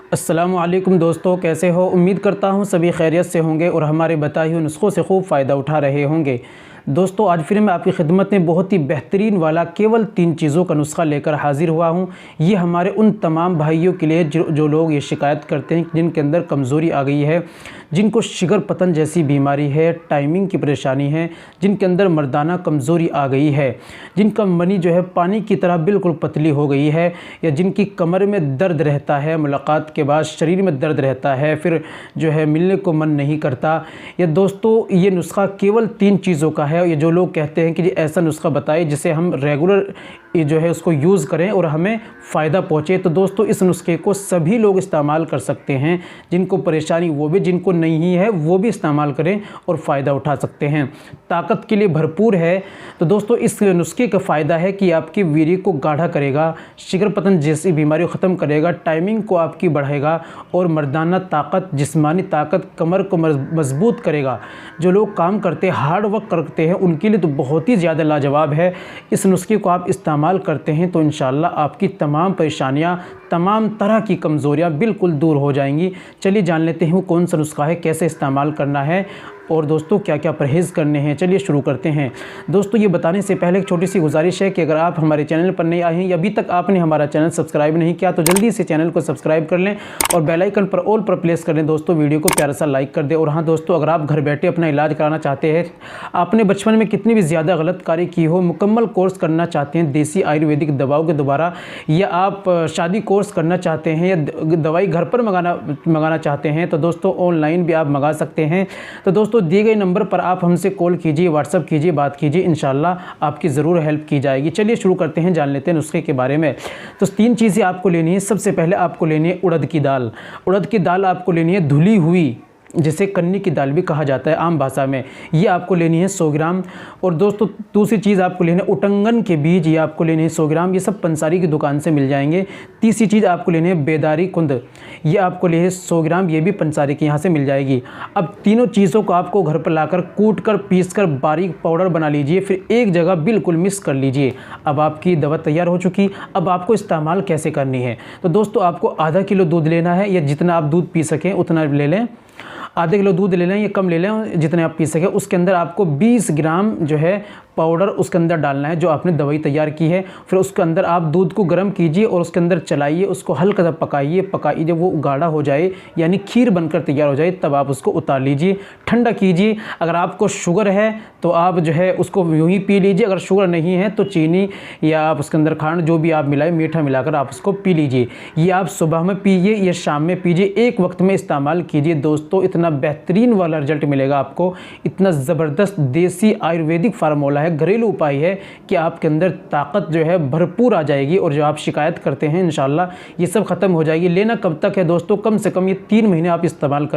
अस्सलामुअलैकुम दोस्तों, कैसे हो। उम्मीद करता हूँ सभी खैरियत से होंगे और हमारे बताए हुए नुस्ख़ों से खूब फ़ायदा उठा रहे होंगे। दोस्तों, आज फिर मैं आपकी खिदमत में बहुत ही बेहतरीन वाला केवल 3 चीज़ों का नुस्ख़ा लेकर हाज़िर हुआ हूँ। ये हमारे उन तमाम भाइयों के लिए जो लोग ये शिकायत करते हैं जिनके अंदर कमज़ोरी आ गई है, जिनको शिगर पतन जैसी बीमारी है, टाइमिंग की परेशानी है, जिनके अंदर मर्दाना कमज़ोरी आ गई है, जिनका मनी जो है पानी की तरह बिल्कुल पतली हो गई है, या जिनकी कमर में दर्द रहता है, मुलाकात के बाद शरीर में दर्द रहता है, फिर जो है मिलने को मन नहीं करता। या दोस्तों, ये नुस्ख़ा केवल 3 चीज़ों का है। ये जो लोग कहते हैं कि जी ऐसा नुस्ख़ा बताइए जिसे हम रेगुलर ये जो है उसको यूज़ करें और हमें फ़ायदा पहुँचे, तो दोस्तों इस नुस्खे को सभी लोग इस्तेमाल कर सकते हैं। जिनको परेशानी वो भी, जिनको नहीं है वो भी इस्तेमाल करें और फ़ायदा उठा सकते हैं। ताकत के लिए भरपूर है। तो दोस्तों इस नुस्खे का फ़ायदा है कि आपकी वीर्य को गाढ़ा करेगा, शिगर पतन जैसी बीमारी को ख़त्म करेगा, टाइमिंग को आपकी बढ़ाएगा और मर्दाना ताकत, जिस्मानी ताकत, कमर को मज़बूत करेगा। जो लोग काम करते हैं, हार्ड वर्क करते हैं, उनके लिए तो बहुत ही ज़्यादा लाजवाब है। इस नुस्खे को आप इस्तेमाल करते हैं तो इंशाअल्लाह आपकी तमाम परेशानियां, तमाम तरह की कमज़ोरियां बिल्कुल दूर हो जाएंगी। चलिए जान लेते हैं वो कौन सा नुस्खा है, कैसे इस्तेमाल करना है और दोस्तों क्या क्या परहेज़ करने हैं। चलिए शुरू करते हैं। दोस्तों ये बताने से पहले एक छोटी सी गुजारिश है कि अगर आप हमारे चैनल पर नए आए हैं या अभी तक आपने हमारा चैनल सब्सक्राइब नहीं किया तो जल्दी से चैनल को सब्सक्राइब कर लें और बेल आइकन पर ऑल पर प्रेस कर लें। दोस्तों वीडियो को प्यारा सा लाइक कर दें। और हाँ दोस्तों, अगर आप घर बैठे अपना इलाज कराना चाहते हैं, आपने बचपन में कितनी भी ज़्यादा गलत कार्य की हो, मुकम्मल कोर्स करना चाहते हैं देसी आयुर्वेदिक दवाओं के दोबारा, या आप शादी कोर्स करना चाहते हैं या दवाई घर पर मंगाना चाहते हैं, तो दोस्तों ऑनलाइन भी आप मंगा सकते हैं। तो दोस्तों दिए गए नंबर पर आप हमसे कॉल कीजिए, व्हाट्सअप कीजिए, बात कीजिए, इंशाल्लाह आपकी ज़रूर हेल्प की जाएगी। चलिए शुरू करते हैं, जान लेते हैं नुस्खे के बारे में। तो 3 चीज़ें आपको लेनी है। सबसे पहले आपको लेनी है उड़द की दाल। उड़द की दाल आपको लेनी है धुली हुई, जिसे कन्नी की दाल भी कहा जाता है आम भाषा में। ये आपको लेनी है 100 ग्राम। और दोस्तों दूसरी चीज़ आपको लेनी है उटंगन के बीज, ये आपको लेने हैं 100 ग्राम। ये सब पंसारी की दुकान से मिल जाएंगे। तीसरी चीज़ आपको लेनी है बेदारी कुंद, ये आपको लेनी है 100 ग्राम, ये भी पंसारी के यहाँ से मिल जाएगी। अब तीनों चीज़ों को आपको घर पर लाकर कूट कर, पीस कर बारीक पाउडर बना लीजिए, फिर एक जगह बिल्कुल मिक्स कर लीजिए। अब आपकी दवा तैयार हो चुकी। अब आपको इस्तेमाल कैसे करनी है। तो दोस्तों आपको आधा किलो दूध लेना है, या जितना आप दूध पी सकें उतना ले लें। आधे किलो दूध ले लें या कम ले लें, जितने आप पी सकें। उसके अंदर आपको 20 ग्राम जो है पाउडर उसके अंदर डालना है जो आपने दवाई तैयार की है। फिर उसके अंदर आप दूध को गर्म कीजिए और उसके अंदर चलाइए, उसको हल्का सा पकाइए। जब वो गाढ़ा हो जाए यानी खीर बनकर तैयार हो जाए, तब आप उसको उतार लीजिए, ठंडा कीजिए। अगर आपको शुगर है तो आप जो है उसको यूँ ही पी लीजिए। अगर शुगर नहीं है तो चीनी या आप उसके अंदर खांड जो भी आप मिलाए, मीठा मिलाकर आप उसको पी लीजिए। ये आप सुबह में पीजिए या शाम में पीजिए, एक वक्त में इस्तेमाल कीजिए। दोस्तों इतना बेहतरीन वाला रिजल्ट मिलेगा आपको। इतना ज़बरदस्त देसी आयुर्वेदिक फार्मूला है, घरेलू उपाय है कि आपके अंदर ताकत जो है भरपूर आ जाएगी और जो आप शिकायत करते हैं इंशाल्लाह ये सब ख़त्म हो जाएगी। लेना कब तक है दोस्तों, कम से कम ये 3 महीने आप इस्तेमाल करें।